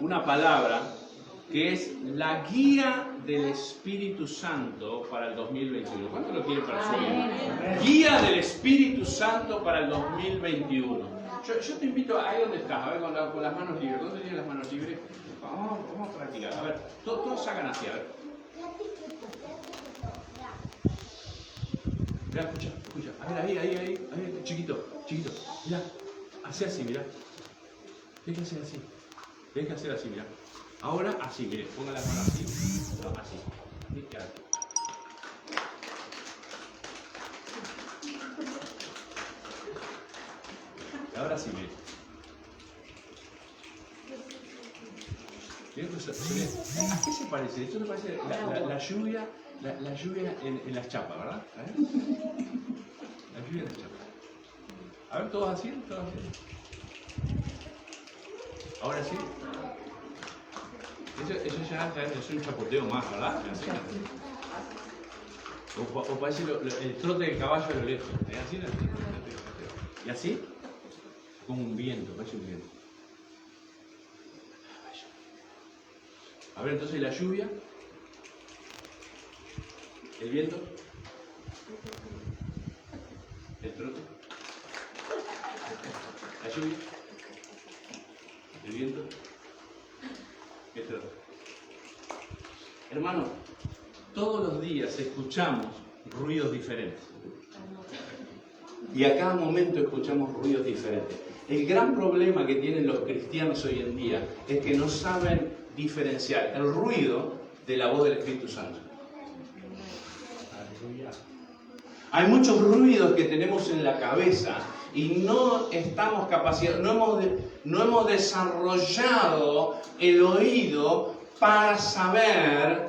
una palabra que es la guía del Espíritu Santo para el 2021. ¿Cuánto lo quieren para su vida? Guía del Espíritu Santo para el 2021. Yo te invito, ahí donde estás, a ver, con las manos libres. ¿Dónde tienes las manos libres? Vamos a practicar. A ver, todos sacan así, a ver. Mirá, escucha. A ver, ahí, chiquito. Mirá, hace así, mirá. Deja que hacer así, mirá. Ahora así, mire, ponga las manos así. No, así. Y ahora sí, mire. ¿A qué se parece? Esto me parece la lluvia en las chapas, ¿verdad? La lluvia en las chapas. A ver, todos así. Ahora sí. Eso ya es un chapoteo más, ¿verdad? O parece el trote del caballo a lo lejos. ¿Es así? ¿Y así? Como un viento, parece un viento. A ver, entonces la lluvia, el viento, el trote, la lluvia, el viento, el trote. Hermano, todos los días escuchamos ruidos diferentes. Y a cada momento escuchamos ruidos diferentes. El gran problema que tienen los cristianos hoy en día es que no saben diferenciar el ruido de la voz del Espíritu Santo. Hay muchos ruidos que tenemos en la cabeza y no estamos capacitados, no hemos desarrollado el oído para saber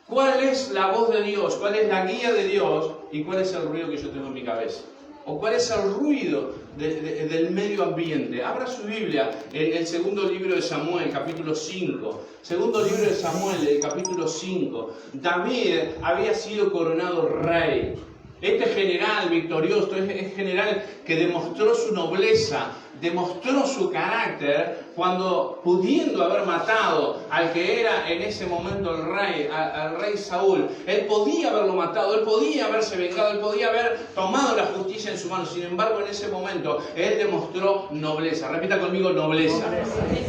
cuál es la voz de Dios, cuál es la guía de Dios y cuál es el ruido que yo tengo en mi cabeza. O cuál es el ruido del medio ambiente. Abra su Biblia, el segundo libro de Samuel, capítulo 5. Segundo libro de Samuel, el capítulo 5. David había sido coronado rey. Este general victorioso, este general que demostró su nobleza, demostró su carácter, cuando pudiendo haber matado al que era en ese momento el rey, al rey Saúl, él podía haberlo matado, él podía haberse vengado, él podía haber tomado la justicia en su mano. Sin embargo, en ese momento, él demostró nobleza. Repita conmigo, nobleza.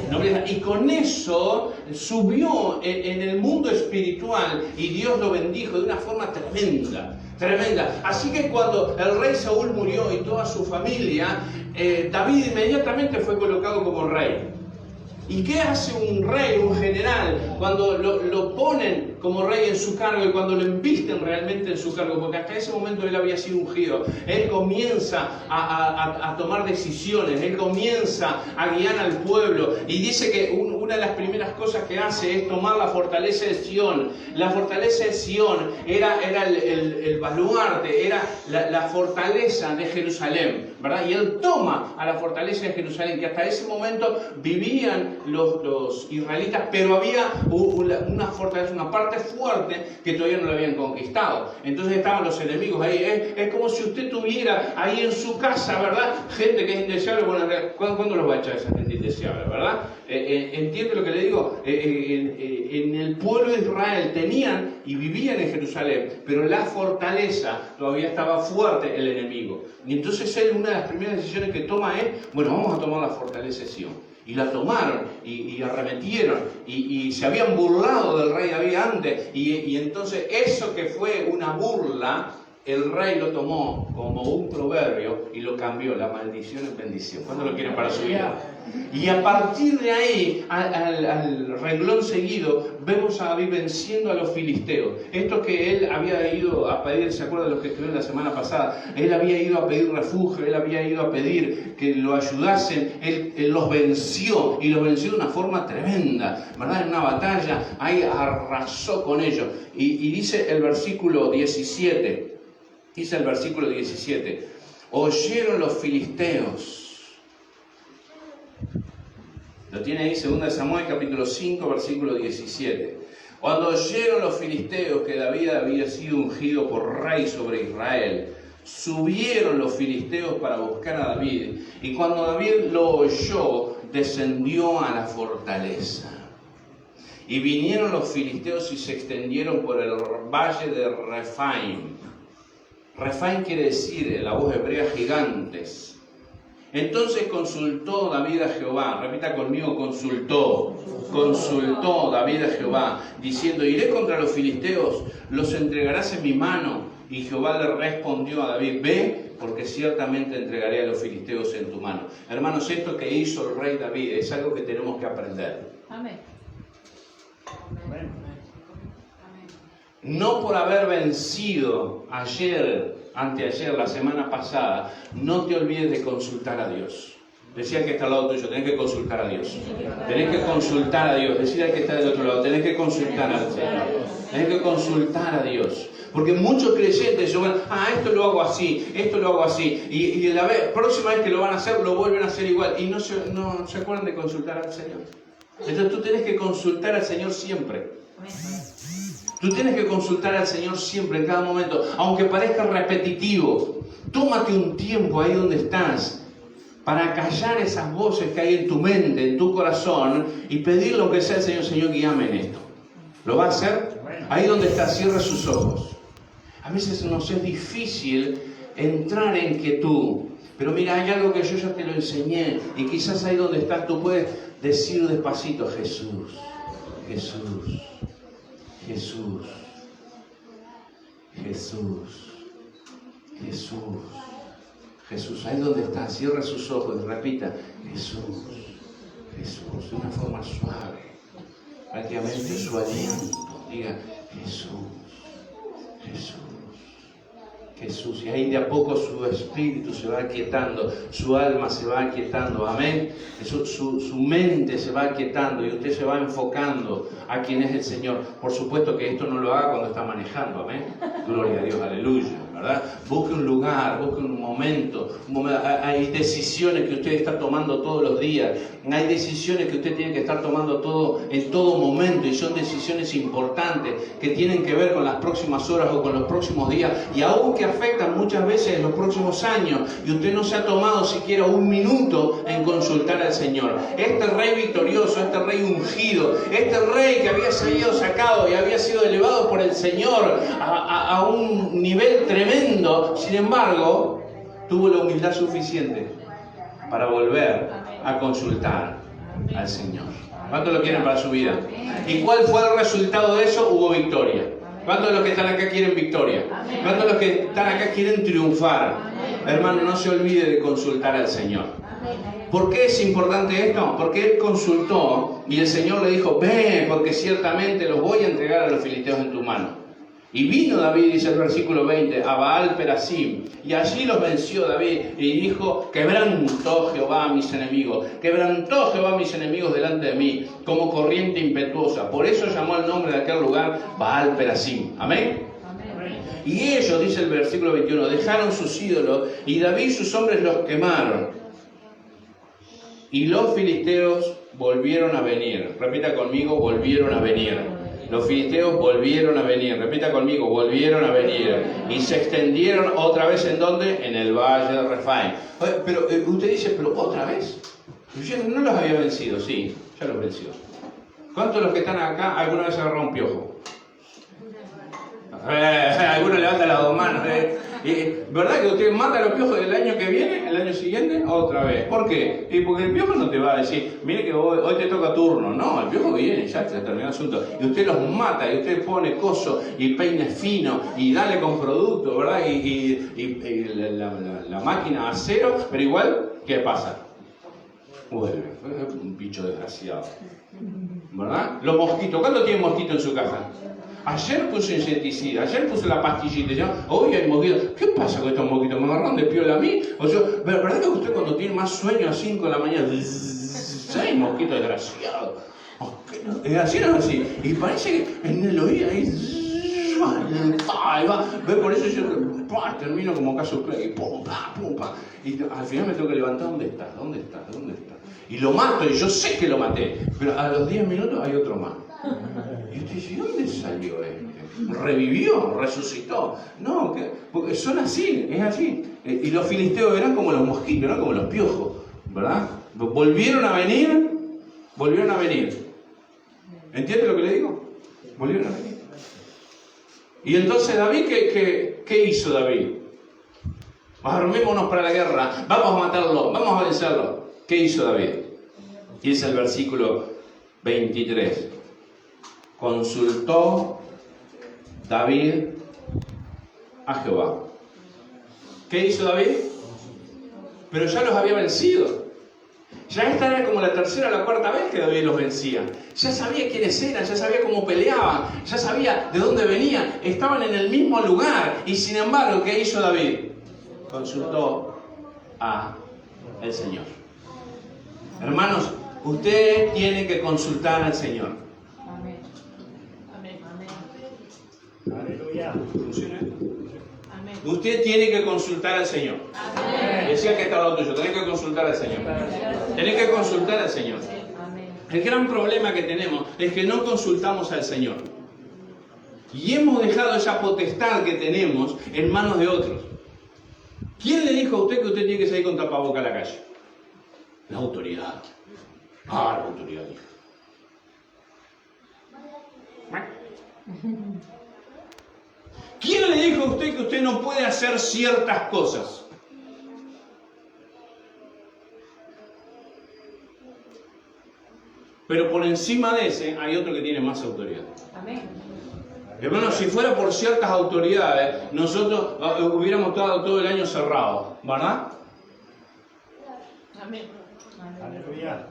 Nobleza. Y con eso subió en el mundo espiritual y Dios lo bendijo de una forma tremenda. Así que cuando el rey Saúl murió y toda su familia, David inmediatamente fue colocado como rey. ¿Y qué hace un rey, un general, cuando lo ponen como rey en su cargo y cuando lo embisten realmente en su cargo? Porque hasta ese momento él había sido ungido. Él comienza a tomar decisiones, él comienza a guiar al pueblo. Y dice que una de las primeras cosas que hace es tomar la fortaleza de Sión. La fortaleza de Sión era el baluarte, era la fortaleza de Jerusalén, ¿verdad? Y él toma a la fortaleza de Jerusalén, que hasta ese momento vivían los israelitas, pero había una fortaleza, una parte fuerte que todavía no la habían conquistado. Entonces estaban los enemigos ahí. Es como si usted tuviera ahí en su casa, ¿verdad? Gente que es indeseable. Bueno, ¿cuándo los va a echar esa gente indeseable, verdad? ¿Entiende lo que le digo? En el pueblo de Israel tenían y vivían en Jerusalén, pero la fortaleza todavía estaba fuerte, el enemigo. Y entonces él, una de las primeras decisiones que toma es, bueno, vamos a tomar la fortaleza de Sión. Y la tomaron y arremetieron y se habían burlado del rey David antes. Y entonces eso que fue una burla, el rey lo tomó como un proverbio y lo cambió, la maldición en bendición. ¿Cuándo lo quieren para su vida? Y a partir de ahí, al renglón seguido, vemos a David venciendo a los filisteos. Esto que él había ido a pedir, ¿se acuerdan de los que estuvieron la semana pasada? Él había ido a pedir refugio, él había ido a pedir que lo ayudasen. Él los venció, y los venció de una forma tremenda, ¿verdad? En una batalla, ahí arrasó con ellos. Y dice el versículo 17, oyeron los filisteos. Lo tiene ahí 2 Samuel capítulo 5 versículo 17. Cuando oyeron los filisteos que David había sido ungido por rey sobre Israel, subieron los filisteos para buscar a David. Y cuando David lo oyó, descendió a la fortaleza. Y vinieron los filisteos y se extendieron por el valle de Refaim. Refaim quiere decir, en la voz hebrea, gigantes. Entonces consultó David a Jehová. Repita conmigo, consultó. Consultó David a Jehová, diciendo: iré contra los filisteos, los entregarás en mi mano. Y Jehová le respondió a David: ve, porque ciertamente entregaré a los filisteos en tu mano. Hermanos, esto que hizo el rey David es algo que tenemos que aprender. Amén. No por haber vencido ayer, anteayer, la semana pasada, no te olvides de consultar a Dios. Decía el que está al lado tuyo, tenés que consultar a Dios. Tenés que consultar a Dios. Decir al que está del otro lado, tenés que consultar al Señor. Tenés que consultar a Dios. Porque muchos creyentes dicen: esto lo hago así, esto lo hago así. Y la próxima vez que lo van a hacer, lo vuelven a hacer igual. Y no se acuerdan de consultar al Señor. Entonces tú tienes que consultar al Señor siempre. Tú tienes que consultar al Señor siempre, en cada momento. Aunque parezca repetitivo, tómate un tiempo ahí donde estás para callar esas voces que hay en tu mente, en tu corazón, y pedir lo que sea al Señor: Señor, guíame en esto. ¿Lo va a hacer? Ahí donde estás, cierra sus ojos. A veces nos es difícil entrar en quietud. Pero mira, hay algo que yo ya te lo enseñé, y quizás ahí donde estás tú puedes decir despacito: Jesús, Jesús, Jesús, Jesús, Jesús, Jesús. Ahí donde está, cierra sus ojos y repita: Jesús, Jesús, de una forma suave, prácticamente su aliento. Diga: Jesús, Jesús, Jesús. Y ahí de a poco su espíritu se va aquietando, su alma se va aquietando, amén. Su mente se va aquietando y usted se va enfocando a quién es el Señor. Por supuesto que esto no lo haga cuando está manejando, amén. Gloria a Dios, aleluya, ¿verdad? Busque un lugar, busque un momento. Hay decisiones que usted está tomando todos los días. Hay decisiones que usted tiene que estar tomando en todo momento, y son decisiones importantes que tienen que ver con las próximas horas o con los próximos días, y aún que afectan muchas veces en los próximos años, y usted no se ha tomado siquiera un minuto en consultar al Señor. Este rey victorioso, este rey ungido, este rey que había sido sacado y había sido elevado por el Señor a un nivel tremendo, sin embargo, tuvo la humildad suficiente para volver a consultar al Señor. ¿Cuántos lo quieren para su vida? ¿Y cuál fue el resultado de eso? Hubo victoria. ¿Cuántos de los que están acá quieren victoria? ¿Cuántos de los que están acá quieren triunfar? Hermano, no se olvide de consultar al Señor. ¿Por qué es importante esto? Porque él consultó y el Señor le dijo: ve, porque ciertamente los voy a entregar a los filisteos en tu mano. Y vino David, dice el versículo 20, a Baal Perasim, y allí los venció David, y dijo: quebrantó Jehová a mis enemigos, quebrantó Jehová a mis enemigos delante de mí, como corriente impetuosa. Por eso llamó el nombre de aquel lugar Baal Perasim. Amén. Y ellos, dice el versículo 21, dejaron sus ídolos, y David y sus hombres los quemaron. Y los filisteos volvieron a venir. Repita conmigo: volvieron a venir. Los filisteos volvieron a venir. Repita conmigo: volvieron a venir. Y se extendieron otra vez, ¿en dónde? En el valle de Refaim. Pero usted dice: ¿pero otra vez? Yo no los había vencido. Sí, ya los venció. ¿Cuántos de los que están acá alguna vez agarró un piojo? Algunos levantan las dos manos. ¿Verdad que usted mata a los piojos del año que viene, el año siguiente, otra vez? ¿Por qué? Porque el piojo no te va a decir: mire que hoy te toca turno. No, el piojo viene, ya se terminó el asunto. Y usted los mata, y usted pone coso, y peine fino, y dale con producto, ¿verdad? Y la máquina a cero, pero igual, ¿qué pasa? Vuelve. Es un bicho desgraciado, ¿verdad? Los mosquitos. ¿Cuánto tiene mosquito en su casa? Ayer puse insecticida, ayer puse la pastillita, ¿ya? Hoy hay mosquitos. ¿Qué pasa con estos mosquitos? ¿Me agarraron de piola a mí? O sea, ¿verdad que usted cuando tiene más sueño a 5 de la mañana, hay mosquitos desgraciados? Así no es así. Y parece que en el oído ahí va. Por eso yo termino como caso play, pum, pa. Y al final me tengo que levantar. ¿Dónde está? Y lo mato, y yo sé que lo maté, pero a los 10 minutos hay otro más. Y usted dice: ¿dónde salió este? ¿Revivió? ¿Resucitó? No, porque son así, es así. Y los filisteos eran como los mosquitos, no como los piojos, ¿verdad? Volvieron a venir. ¿Entiende lo que le digo? Volvieron a venir. Y entonces David, ¿qué hizo David? Armémonos para la guerra, vamos a matarlo, vamos a vencerlo. ¿Qué hizo David? Y es el versículo 23. Consultó David a Jehová. ¿Qué hizo David? Pero ya los había vencido. Ya esta era como la tercera o la cuarta vez que David los vencía. Ya sabía quiénes eran, ya sabía cómo peleaban, ya sabía de dónde venían. Estaban en el mismo lugar. Y sin embargo, ¿qué hizo David? Consultó a el Señor. Hermanos, usted tiene que consultar al Señor. Amén. Amén. Amén. Aleluya. ¿Funciona esto? Amén. Usted tiene que consultar al Señor. Amén. Decía que estaba lo tuyo, tenés que consultar al Señor. Tenés que consultar al Señor. Amén. El gran problema que tenemos es que no consultamos al Señor. Y hemos dejado esa potestad que tenemos en manos de otros. ¿Quién le dijo a usted que usted tiene que salir con tapaboca a la calle? La autoridad. La autoridad dijo. ¿Quién le dijo a usted que usted no puede hacer ciertas cosas? Pero por encima de ese hay otro que tiene más autoridad. Amén. Hermano, si fuera por ciertas autoridades, nosotros hubiéramos estado todo el año cerrados, ¿verdad? Amén. Aleluya.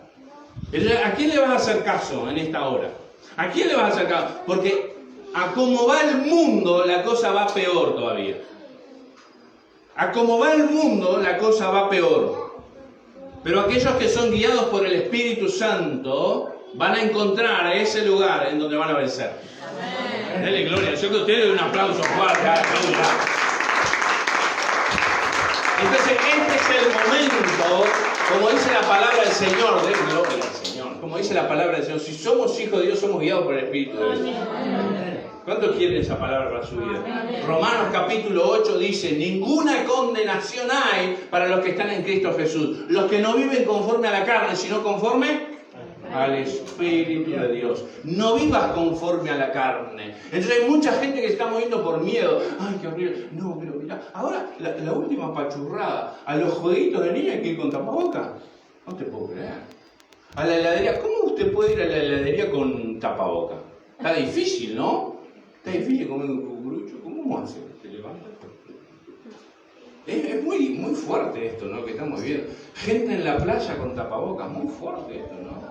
¿A quién le vas a hacer caso en esta hora? ¿A quién le vas a hacer caso? Porque a cómo va el mundo, la cosa va peor todavía. A cómo va el mundo, la cosa va peor. Pero aquellos que son guiados por el Espíritu Santo van a encontrar ese lugar en donde van a vencer. Amén. Dele gloria. Yo que ustedes un aplauso fuerte. Aleluya. Entonces, este es el momento, como dice la palabra del Señor, de gloria al Señor. Como dice la palabra del Señor, si somos hijos de Dios, somos guiados por el Espíritu de Dios. ¿Cuántos quieren esa palabra para su vida? Romanos capítulo 8 dice, ninguna condenación hay para los que están en Cristo Jesús. Los que no viven conforme a la carne, sino conforme al Espíritu de Dios. No vivas conforme a la carne. Entonces hay mucha gente que está moviendo por miedo. Ay, qué horrible. No, pero mira, ahora la última pachurrada. A los jueguitos de niña hay que ir con tapabocas. No te puedo creer. A la heladería, ¿cómo usted puede ir a la heladería con tapabocas? Está difícil, ¿no? Está difícil comer un cucurucho. ¿Cómo hace? ¿Te levanta? Es muy fuerte esto, ¿no? Que estamos viendo. Gente en la playa con tapabocas. Muy fuerte esto, ¿no?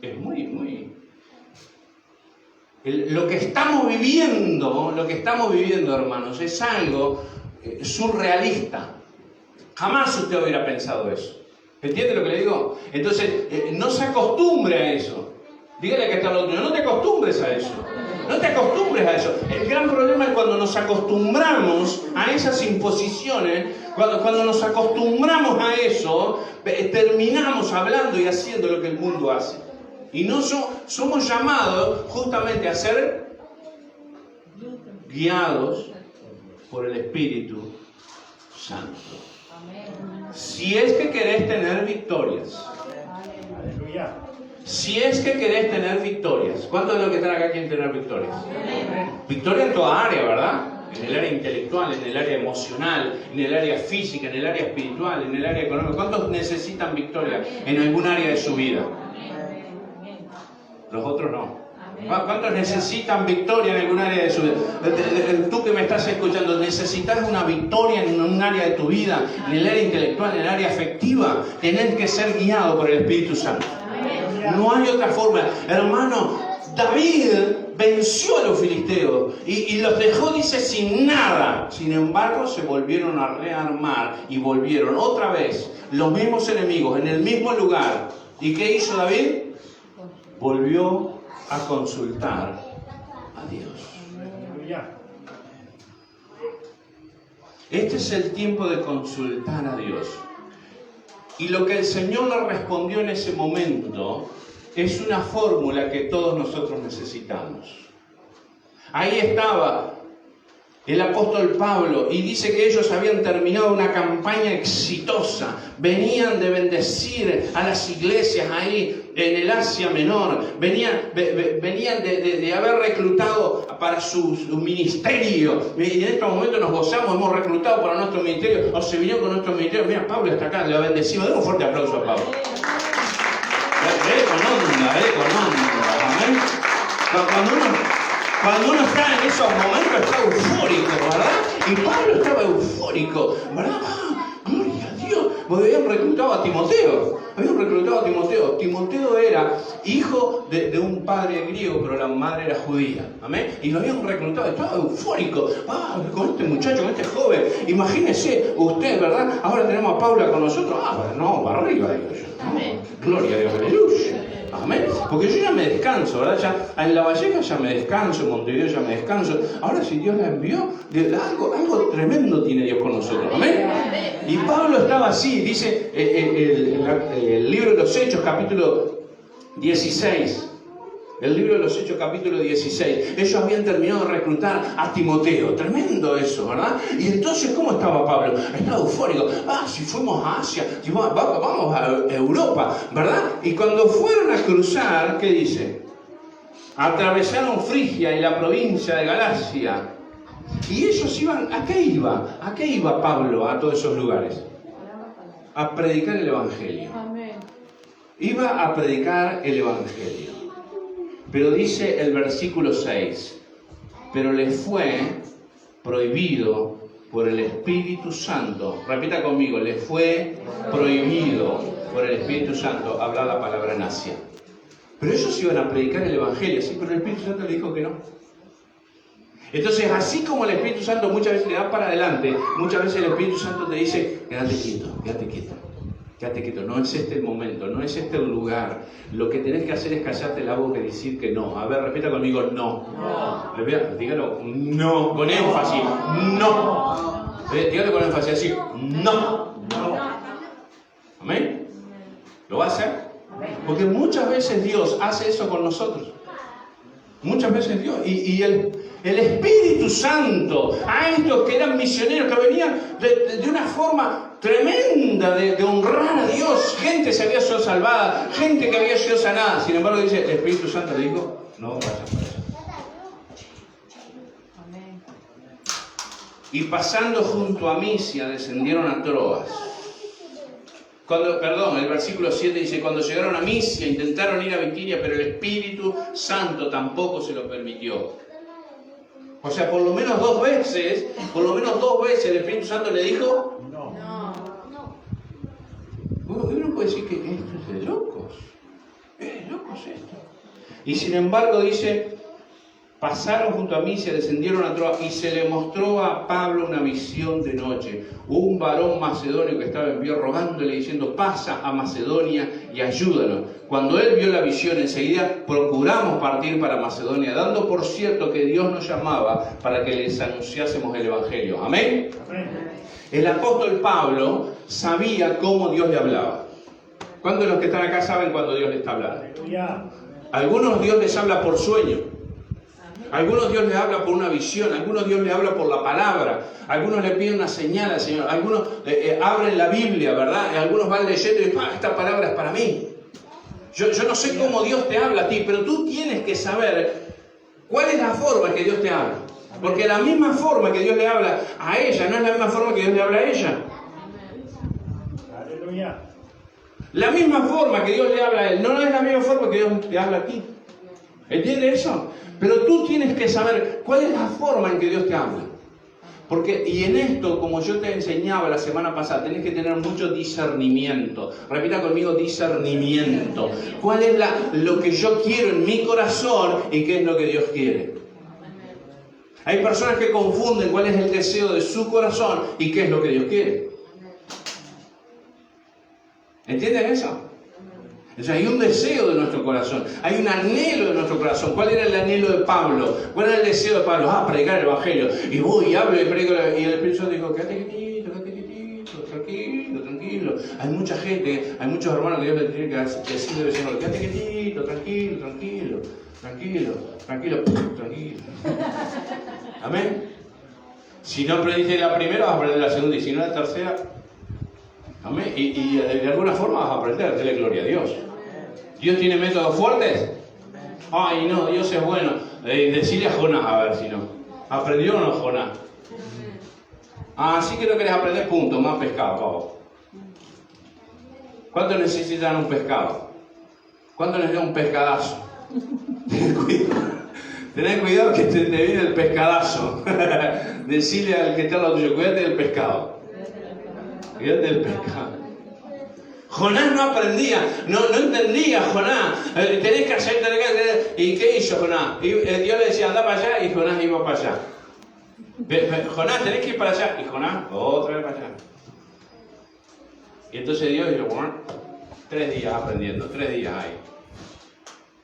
Es muy... Lo que estamos viviendo, hermanos, es algo surrealista. Jamás usted hubiera pensado eso. ¿Entiende lo que le digo? Entonces, no se acostumbre a eso. Dígale que está al otro, no te acostumbres a eso. No te acostumbres a eso. El gran problema es cuando nos acostumbramos a esas imposiciones, cuando nos acostumbramos a eso, terminamos hablando y haciendo lo que el mundo hace. Y no somos llamados justamente a ser guiados por el Espíritu Santo. Si es que querés tener victorias. Aleluya. Si es que querés tener victorias. ¿Cuántos de los que están acá quieren tener victorias? Victoria en toda área, ¿verdad? En el área intelectual, en el área emocional, en el área física, en el área espiritual, en el área económica. ¿Cuántos necesitan victoria en algún área de su vida? Los otros no. ¿Cuántos necesitan victoria en algún área de su vida? Tú que me estás escuchando, ¿necesitas una victoria en un área de tu vida? En el área intelectual, en el área afectiva. Tenés que ser guiado por el Espíritu Santo. No hay otra forma. Hermano, David venció a los filisteos y los dejó, dice, sin nada. Sin embargo, se volvieron a rearmar y volvieron otra vez los mismos enemigos en el mismo lugar. ¿Y qué hizo David? Volvió a consultar a Dios. Aleluya. Este es el tiempo de consultar a Dios. Y lo que el Señor le respondió en ese momento es una fórmula que todos nosotros necesitamos. Ahí estaba el apóstol Pablo, y dice que ellos habían terminado una campaña exitosa, venían de bendecir a las iglesias ahí en el Asia Menor, venían de haber reclutado para su ministerio, y en estos momentos nos gozamos, hemos reclutado para nuestro ministerio, o se vinieron con nuestro ministerio. Mira, Pablo está acá, le bendecimos, den un fuerte aplauso a Pablo. Con onda, amén. Cuando uno está en esos momentos está eufórico, ¿verdad? Y Pablo estaba eufórico, ¿verdad? Gloria a Dios. Porque habían reclutado a Timoteo. Timoteo era hijo de un padre griego, pero la madre era judía. ¿Amén? Y lo habían reclutado, estaba eufórico. Con este muchacho, con este joven. Imagínese usted, ¿verdad? Ahora tenemos a Paula con nosotros. No, para arriba, digo yo. Amén. Gloria a Dios, aleluya. Amén. Porque yo ya me descanso, ¿verdad? Ya, en La Valleja ya me descanso, en Montevideo ya me descanso. Ahora si Dios la envió, algo tremendo tiene Dios con nosotros. Amén. Y Pablo estaba así, dice el libro de los Hechos, capítulo 16. El libro de los Hechos, capítulo 16. Ellos habían terminado de reclutar a Timoteo. Tremendo eso, ¿verdad? Y entonces, ¿cómo estaba Pablo? Estaba eufórico. Si fuimos a Asia, vamos a Europa, ¿verdad? Y cuando fueron a cruzar, ¿qué dice? Atravesaron Frigia y la provincia de Galacia. Y ellos iban, ¿a qué iba? ¿A qué iba Pablo a todos esos lugares? A predicar el Evangelio. Iba a predicar el Evangelio. Pero dice el versículo 6, pero les fue prohibido por el Espíritu Santo. Repita conmigo, les fue prohibido por el Espíritu Santo hablar la palabra en Asia. Pero ellos iban a predicar el Evangelio, sí, pero el Espíritu Santo le dijo que no. Entonces, así como el Espíritu Santo muchas veces le da para adelante, muchas veces el Espíritu Santo te dice, quédate quieto, quédate quieto. Quédate quieto, no es este el momento, no es este el lugar. Lo que tenés que hacer es callarte la boca y decir que no. A ver, repita conmigo, no. Dígalo, no, con énfasis, no. Dígalo con énfasis, así, no. ¿Amén? ¿Lo va a hacer? Porque muchas veces Dios hace eso con nosotros. Muchas veces Dios. Y el Espíritu Santo, a estos que eran misioneros, que venían de una forma tremenda de honrar a Dios, gente se había sido salvada, gente que había sido sanada. Sin embargo, dice, el Espíritu Santo le dijo, no vayas para allá. Amén. Y pasando junto a Misia, descendieron a Troas. El versículo 7 dice, cuando llegaron a Misia, intentaron ir a Bitinia, pero el Espíritu Santo tampoco se lo permitió. O sea, por lo menos dos veces el Espíritu Santo le dijo, No. Bueno, uno puede decir que esto es de locos. Es de locos esto. Y sin embargo dice, pasaron junto a Misia, descendieron a Troas y se le mostró a Pablo una visión de noche. Un varón macedonio que estaba en pie rogándole diciendo, pasa a Macedonia y ayúdanos. Cuando él vio la visión, enseguida procuramos partir para Macedonia, dando por cierto que Dios nos llamaba para que les anunciásemos el Evangelio. Amén. El apóstol Pablo sabía cómo Dios le hablaba. ¿Cuántos de los que están acá saben cuando Dios les está hablando? Aleluya. Algunos Dios les habla por sueño. Algunos Dios les habla por una visión. Algunos Dios les habla por la palabra. Algunos le piden una señal al Señor. Algunos abren la Biblia, ¿verdad? Algunos van leyendo y dicen, esta palabra es para mí. Yo no sé cómo Dios te habla a ti, pero tú tienes que saber cuál es la forma en que Dios te habla. Porque la misma forma que Dios le habla a ella no es la misma forma que Dios le habla a ella. Aleluya. La misma forma que Dios le habla a él no es la misma forma que Dios te habla a ti. ¿Entiendes eso? Pero tú tienes que saber cuál es la forma en que Dios te habla. Porque, y en esto, como yo te enseñaba la semana pasada, tenés que tener mucho discernimiento. Repita conmigo, discernimiento. ¿Cuál es lo que yo quiero en mi corazón y qué es lo que Dios quiere? Hay personas que confunden cuál es el deseo de su corazón y qué es lo que Dios quiere. ¿Entienden eso? Entonces hay un deseo de nuestro corazón, hay un anhelo de nuestro corazón. ¿Cuál era el anhelo de Pablo? ¿Cuál era el deseo de Pablo? Predicar el Evangelio. Y voy y hablo y predico. Y el Espíritu Santo dijo, quédate quietito, tranquilo. Hay mucha gente, hay muchos hermanos que Dios le tiene que decir de Señor, quédate quietito, tranquilo. Amén. Si no aprendiste la primera, vas a aprender la segunda, y si no la tercera, amén. Y de alguna forma vas a aprender, dele gloria a Dios. ¿Dios tiene métodos fuertes? Ay, no, Dios es bueno. Decirle a Jonás, a ver si no. ¿Aprendió o no Jonás? Ah, sí que no querés aprender, punto, más pescado, pavo. ¿Cuánto necesitan un pescado? ¿Cuánto necesitan un pescadazo? Tened cuidado que te viene el pescadazo. Decirle al que está al lado tuyo, cuídate del pescado. Cuídate del pescado. Jonás no aprendía, no entendía Jonás. Tenés que hacer. ¿Y qué hizo Jonás? Y Dios le decía, anda para allá, y Jonás iba para allá. Jonás, tenés que ir para allá. Y Jonás, otra vez para allá. Y entonces Dios dijo, bueno, 3 días aprendiendo, 3 días ahí.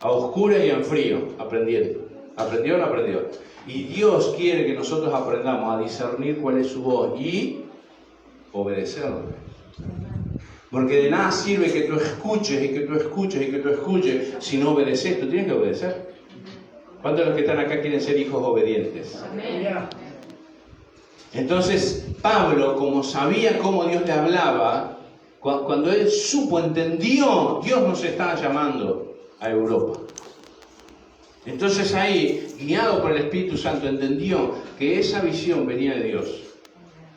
A oscuras y en frío, aprendiendo. ¿Aprendió o no aprendió? Y Dios quiere que nosotros aprendamos a discernir cuál es su voz y obedecerlo. Porque de nada sirve que tú escuches y que tú escuches y que tú escuches si no obedeces. Tú tienes que obedecer. ¿Cuántos de los que están acá quieren ser hijos obedientes? Aleluya. Entonces Pablo, como sabía cómo Dios le hablaba, cuando él entendió, Dios nos estaba llamando a Europa. Entonces ahí, guiado por el Espíritu Santo, entendió que esa visión venía de Dios.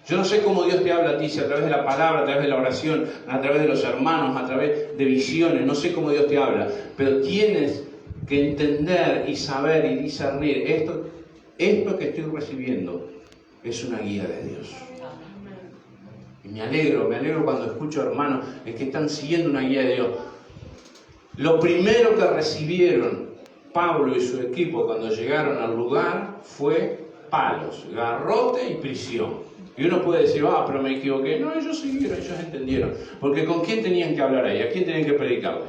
Yo no sé cómo Dios te habla a ti, si a través de la palabra, a través de la oración, a través de los hermanos, a través de visiones, no sé cómo Dios te habla, pero tienes que entender y saber y discernir esto que estoy recibiendo es una guía de Dios. Y me alegro cuando escucho hermanos que están siguiendo una guía de Dios. Lo primero que recibieron Pablo y su equipo cuando llegaron al lugar fue palos, garrote y prisión. Y uno puede decir, pero me equivoqué. No, ellos siguieron, ellos entendieron. Porque ¿con quién tenían que hablar ahí? ¿A quién tenían que predicarle?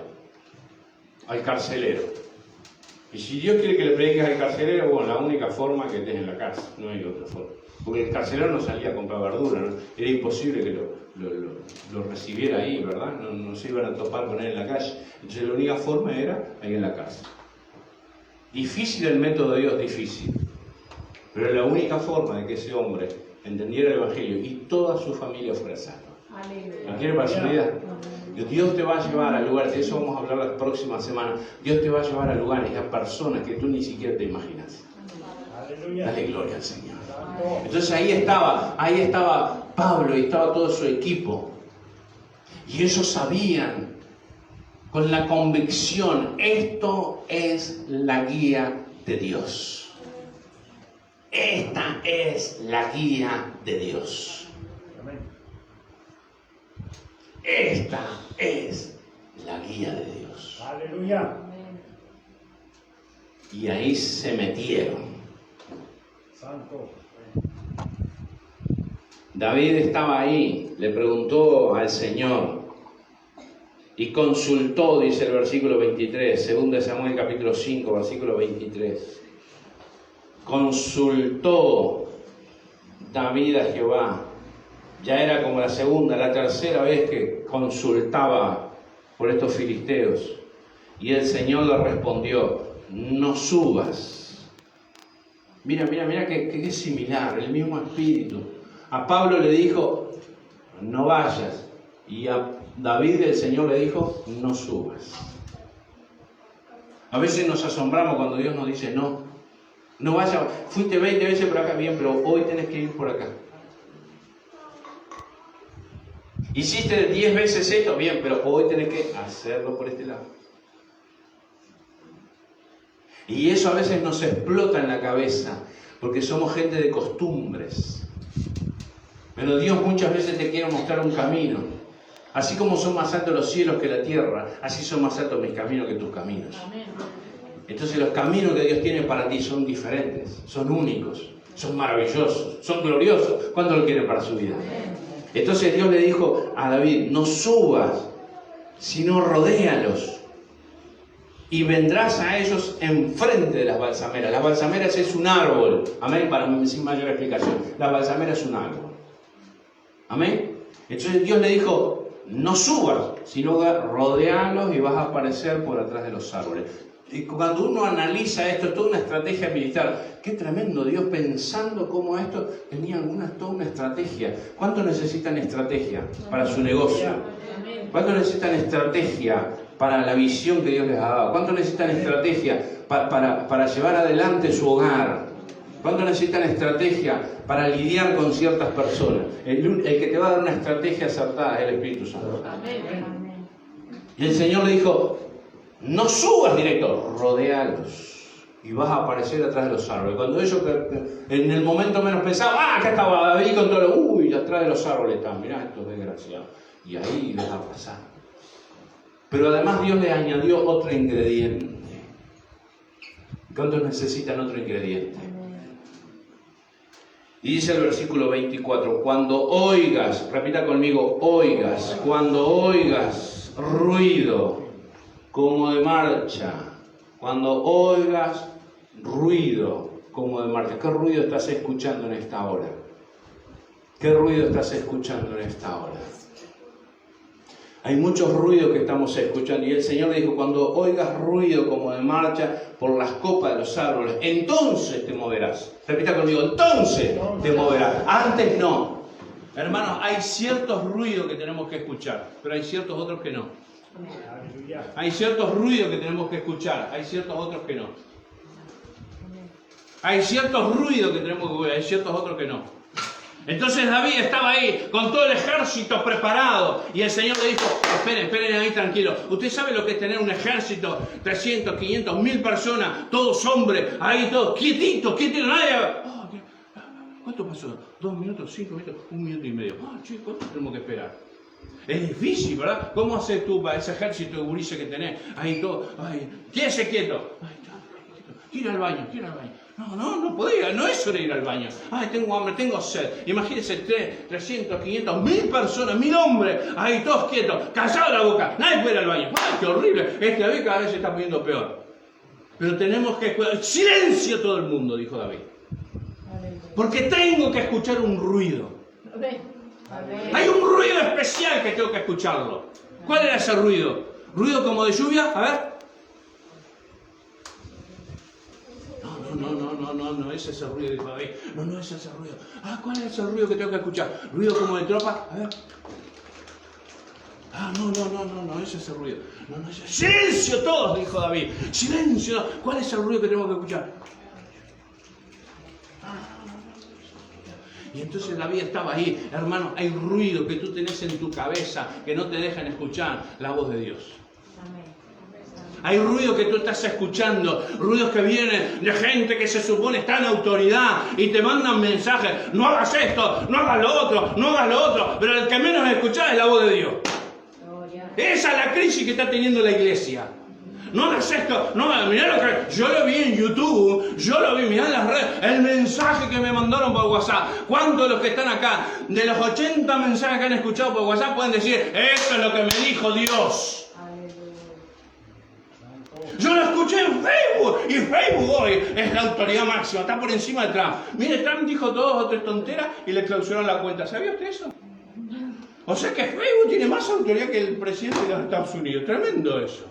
Al carcelero. Y si Dios quiere que le prediques al carcelero, bueno, la única forma que estés en la cárcel, no hay otra forma. Porque el carcelero no salía a comprar verdura, ¿no? Era imposible que lo recibiera ahí, ¿verdad? No se iban a topar con él en la calle. Entonces la única forma era ahí en la cárcel. Difícil el método de Dios, difícil. Pero la única forma de que ese hombre entendiera el Evangelio y toda su familia fuera salva. ¿No quiere para su vida? Dios te va a llevar a lugares, de eso vamos a hablar la próxima semana. Dios te va a llevar a lugares y a personas que tú ni siquiera te imaginas. Aleluya. Dale gloria al Señor. Entonces ahí estaba Pablo y estaba todo su equipo. Y ellos sabían con la convicción, esto es la guía de Dios. Esta es la guía de Dios. Esta es la guía de Dios. Aleluya. Y ahí se metieron. Santo. David estaba ahí, le preguntó al Señor y consultó, dice el versículo 23, 2 Samuel capítulo 5, versículo 23. Consultó David a Jehová. Ya era como la segunda, la tercera vez que consultaba por estos filisteos. Y el Señor le respondió, no subas. Mira que es similar, el mismo espíritu. A Pablo le dijo, no vayas. Y a David el Señor le dijo, no subas. A veces nos asombramos cuando Dios nos dice, no vayas. Fuiste 20 veces por acá, bien, pero hoy tenés que ir por acá. Hiciste 10 veces esto, bien, pero hoy tenés que hacerlo por este lado. Y eso a veces nos explota en la cabeza, porque somos gente de costumbres. Pero Dios muchas veces te quiere mostrar un camino. Así como son más altos los cielos que la tierra, así son más altos mis caminos que tus caminos. Entonces los caminos que Dios tiene para ti son diferentes, son únicos, son maravillosos, son gloriosos. ¿Cuánto lo quieren para su vida? Entonces Dios le dijo a David, no subas, sino rodéalos. Y vendrás a ellos enfrente de las balsameras. Las balsameras es un árbol. Amén, sin mayor explicación. La balsamera es un árbol. Amén. Entonces Dios le dijo, no subas, sino rodéalos y vas a aparecer por atrás de los árboles. Y cuando uno analiza esto, toda una estrategia militar, qué tremendo Dios pensando cómo esto tenía toda una estrategia. ¿Cuánto necesitan estrategia para su negocio? ¿Cuánto necesitan estrategia para la visión que Dios les ha dado? ¿Cuánto necesitan estrategia para llevar adelante su hogar? ¿Cuánto necesitan estrategia para lidiar con ciertas personas? El que te va a dar una estrategia acertada es el Espíritu Santo. Y el Señor le dijo, no subas directo, rodéalos y vas a aparecer atrás de los árboles. Cuando ellos en el momento menos pensaban, acá estaba David con todo lo, uy, atrás de los árboles están, mirá estos desgraciados. Y ahí les va a pasar. Pero además Dios le añadió otro ingrediente. ¿Cuántos necesitan otro ingrediente? Y dice el versículo 24, cuando oigas, repita conmigo, oigas, cuando oigas ruido como de marcha, cuando oigas ruido como de marcha. ¿Qué ruido estás escuchando en esta hora? ¿Qué ruido estás escuchando en esta hora? Hay muchos ruidos que estamos escuchando y el Señor le dijo, cuando oigas ruido como de marcha por las copas de los árboles, entonces te moverás. Repita conmigo, entonces te moverás. Antes no. Hermanos, hay ciertos ruidos que tenemos que escuchar, pero hay ciertos otros que no. Hay ciertos ruidos que tenemos que escuchar, hay ciertos otros que no. Hay ciertos ruidos que tenemos que oír, hay ciertos otros que no. Entonces David estaba ahí con todo el ejército preparado y el Señor le dijo, esperen ahí tranquilos. ¿Usted sabe lo que es tener un ejército, 300, 500, 1000 personas, todos hombres, ahí todos quietitos, nadie? Oh, ¿cuánto pasó? 2 minutos, 5 minutos, 1 minuto y medio. Chicos, ¿cuánto tenemos que esperar? Es difícil, ¿verdad? ¿Cómo haces tú para ese ejército de gurises que tenés? Ahí todo, quédese quieto. Quiero ir al baño. No podía, no es hora de ir al baño. Tengo hambre, tengo sed. Imagínense 300, 500, 1000 personas, 1000 hombres, ahí todos quietos, callados la boca. Nadie puede ir al baño. ¡Qué horrible! David cada vez se está poniendo peor. Pero tenemos que escuchar. ¡Silencio todo el mundo!, dijo David. Porque tengo que escuchar un ruido. Hay un ruido especial que tengo que escucharlo. ¿Cuál era ese ruido? ¿Ruido como de lluvia? A ver. No es ese ruido, dijo David. No es ese ruido. ¿Cuál es ese ruido que tengo que escuchar? ¿Ruido como de tropa? A ver. No es ese ruido. No es ese. ¡Silencio todos!, dijo David. ¡Silencio! ¿Cuál es el ruido que tengo que escuchar? Y entonces David estaba ahí. Hermano, hay ruido que tú tenés en tu cabeza que no te dejan escuchar la voz de Dios. Hay ruido que tú estás escuchando, ruidos que vienen de gente que se supone está en autoridad y te mandan mensajes, no hagas esto, no hagas lo otro, pero el que menos escuchás es la voz de Dios. Esa es la crisis que está teniendo la iglesia. No hagas esto, mirá lo que yo lo vi en YouTube, mirá en las redes, el mensaje que me mandaron por WhatsApp. ¿Cuántos de los que están acá, de los 80 mensajes que han escuchado por WhatsApp, pueden decir, eso es lo que me dijo Dios? Yo lo escuché en Facebook y Facebook hoy es la autoridad máxima, está por encima de Trump. Mire, Trump dijo 2 o 3 tonteras y le clausuraron la cuenta. ¿Sabía usted eso? O sea que Facebook tiene más autoridad que el presidente de los Estados Unidos. Tremendo eso.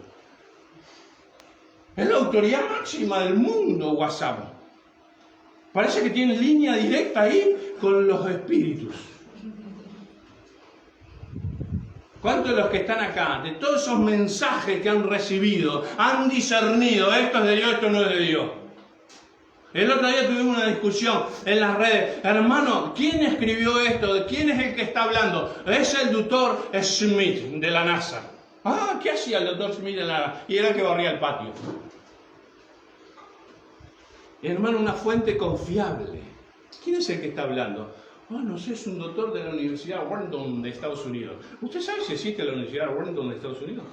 Es la autoridad máxima del mundo, WhatsApp. Parece que tiene línea directa ahí con los espíritus. ¿Cuántos de los que están acá, de todos esos mensajes que han recibido, han discernido, esto es de Dios, esto no es de Dios? El otro día tuvimos una discusión en las redes. Hermano, ¿quién escribió esto? ¿Quién es el que está hablando? Es el doctor Smith de la NASA. ¿Qué hacía el doctor Smith de la NASA? Y era el que barría el patio. Hermano, una fuente confiable. ¿Quién es el que está hablando? No sé, es un doctor de la Universidad Wharton de Estados Unidos. ¿Usted sabe si existe la Universidad Wharton de Estados Unidos?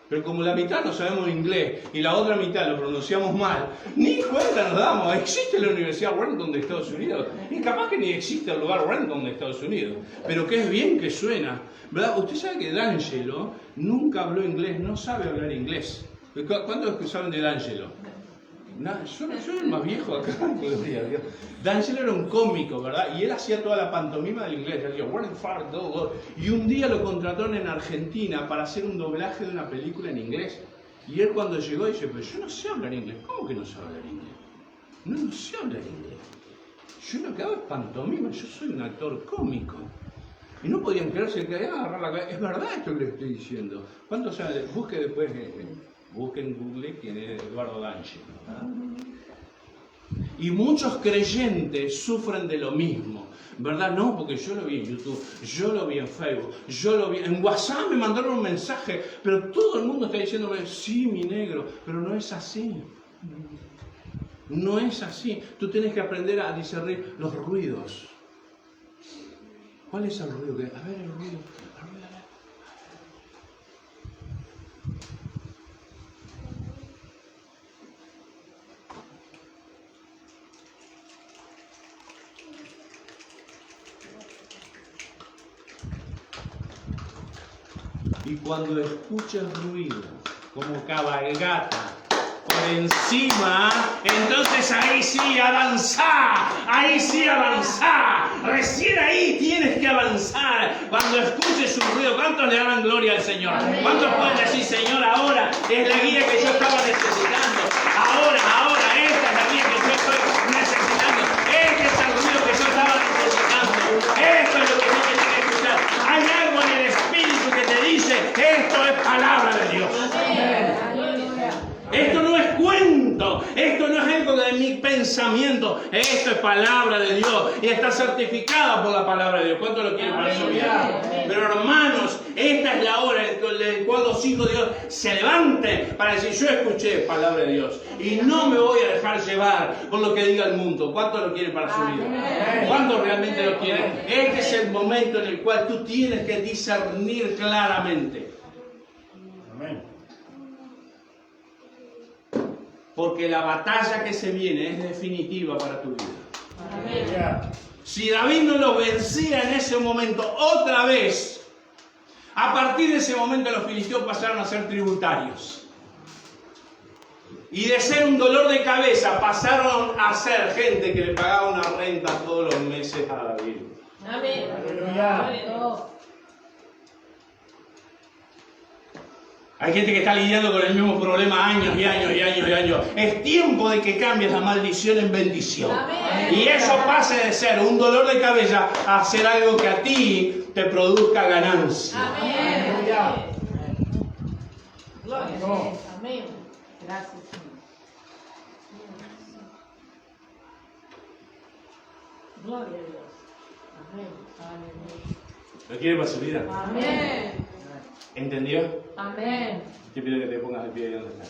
Pero como la mitad no sabemos inglés y la otra mitad lo pronunciamos mal, ni cuenta nos damos. ¿Existe la Universidad Wharton de Estados Unidos? Y capaz que ni existe el lugar Wharton de Estados Unidos. Pero que es bien que suena, ¿verdad? Usted sabe que D'Angelo nunca habló inglés, no sabe hablar inglés. ¿Cuántos saben de D'Angelo? Yo soy el más viejo acá. D'Angelo era un cómico, ¿verdad? Y él hacía toda la pantomima del inglés. Él decía, y un día lo contrataron en Argentina para hacer un doblaje de una película en inglés. Y él cuando llegó dice, pero yo no sé hablar inglés. ¿Cómo que no sé hablar inglés? No sé hablar inglés. Yo lo que hago es pantomima, yo soy un actor cómico. Y no podían creerse que agarrar la cabeza. Es verdad esto que le estoy diciendo. ¿Cuántos saben? Busque después, busque en Google quién es Eduardo D'Angelo. Y muchos creyentes sufren de lo mismo. ¿Verdad? No, porque yo lo vi en YouTube, yo lo vi en Facebook, yo lo vi en WhatsApp, me mandaron un mensaje, pero todo el mundo está diciéndome, sí, mi negro, pero no es así. No es así. Tú tienes que aprender a discernir los ruidos. ¿Cuál es el ruido? A ver, el ruido. Y cuando escuches ruido, como cabalgata, por encima, entonces ahí sí avanzar, recién ahí tienes que avanzar, cuando escuches un ruido. ¿Cuántos le dan gloria al Señor? ¿Cuántos pueden decir, Señor, ahora es la guía que yo estaba necesitando, ahora, esta es la guía que yo estoy necesitando, este es el ruido que yo estaba necesitando, esto es lo que yo tenía que escuchar? Hay algo en el Espíritu que te dice, esto es palabra de Dios. Esto no es cuento, esto no es algo de mi pensamiento, esto es palabra de Dios y está certificada por la palabra de Dios. ¿Cuánto lo quieren para su vida? Pero hermanos, esta es la hora en la cual los hijos de Dios se levanten para decir, yo escuché palabra de Dios y no me voy a dejar llevar por lo que diga el mundo. ¿Cuánto lo quieren para su vida? ¿Cuánto realmente lo quieren? Este es el momento en el cual tú tienes que discernir claramente. Amén. Porque la batalla que se viene es definitiva para tu vida. Aleluya. Si David no lo vencía en ese momento otra vez, a partir de ese momento los filisteos pasaron a ser tributarios. Y de ser un dolor de cabeza pasaron a ser gente que le pagaba una renta todos los meses a David. Amén. Aleluya. Hay gente que está lidiando con el mismo problema años y años. Es tiempo de que cambies la maldición en bendición. Amén. Y eso pase de ser un dolor de cabeza a ser algo que a ti te produzca ganancia. Amén. Aleluya. Gloria a Dios. Amén. Gracias, Señor. Gloria a Dios. Amén. Aleluya. ¿Lo quiere para su vida? Amén. ¿Entendió? Amén. Te pido que te pongas de pie y donde estás.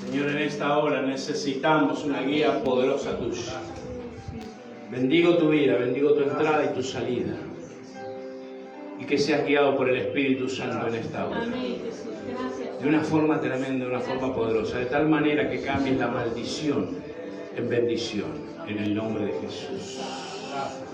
Señor, en esta hora necesitamos una guía poderosa tuya. Bendigo tu vida, bendigo tu entrada y tu salida. Y que seas guiado por el Espíritu Santo en esta hora. Amén, Jesús. Gracias. De una forma tremenda, de una forma poderosa. De tal manera que cambies la maldición en bendición. En el nombre de Jesús. Gracias.